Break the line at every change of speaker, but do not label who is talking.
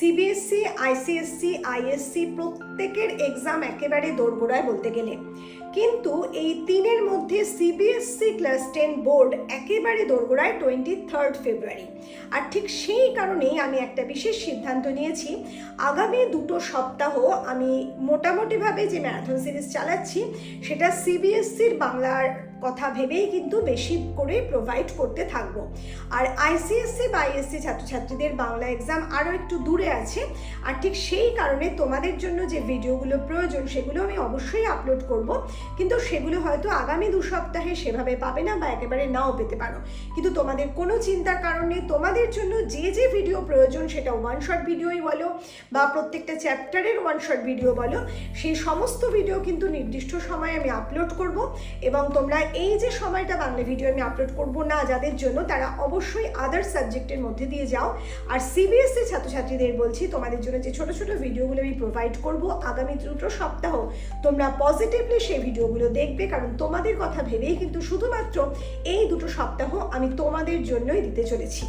CBSE, ICSE, ISC প্রত্যেকের exam একেবারে দোরগোড়ায় বলতে গেলে, কিন্তু এই তিনের মধ্যে সিবিএসসি ক্লাস 10 বোর্ড একেবারে দোরগোড়ায় 23 ফেব্রুয়ারি। আর ঠিক সেই কারণেই আমি একটা বিশেষ সিদ্ধান্ত নিয়েছি, আগামী 2 সপ্তাহ আমি মোটামুটিভাবে যে ম্যারাথন সিরিজ চালাচ্ছি সেটা সিবিএসসির বাংলার কথা ভেবেই কিন্তু বেশি করে প্রোভাইড করতে থাকবো। আর আইসিএসসি বা আইএসসি ছাত্রছাত্রীদের বাংলা এক্সাম আরও একটু দূরে আছে, আর ঠিক সেই কারণে তোমাদের জন্য যে ভিডিওগুলো প্রয়োজন সেগুলো আমি অবশ্যই আপলোড করব, কিন্তু সেগুলো হয়তো আগামী 2 সপ্তাহে সেভাবে পাবে না বা একেবারে নাও পেতে পারো। কিন্তু তোমাদের কোনো চিন্তার কারণে তোমাদের জন্য যে যে ভিডিও প্রয়োজন, সেটা ওয়ান শট ভিডিওই বলো বা প্রত্যেকটা চ্যাপ্টারের ওয়ান শট ভিডিও বলো, সেই সমস্ত ভিডিও কিন্তু নির্দিষ্ট সময়ে আমি আপলোড করব। এবং তোমরা এই যে সময়টা বাংলা ভিডিও আমি আপলোড করব না যাদের জন্য, তারা অবশ্যই আদার সাবজেক্টের মধ্যে দিয়ে যাও। আর সিবিএসসি ছাত্রছাত্রীদের বলছি, তোমাদের জন্য যে ছোট ছোট ভিডিওগুলো আমি প্রোভাইড করব আগামী 2 সপ্তাহ, তোমরা পজিটিভলি সেই ভিডিওগুলো দেখবে, কারণ তোমাদের কথা ভেবেই কিন্তু শুধুমাত্র এই 2 সপ্তাহ আমি তোমাদের জন্যই দিতে চলেছি।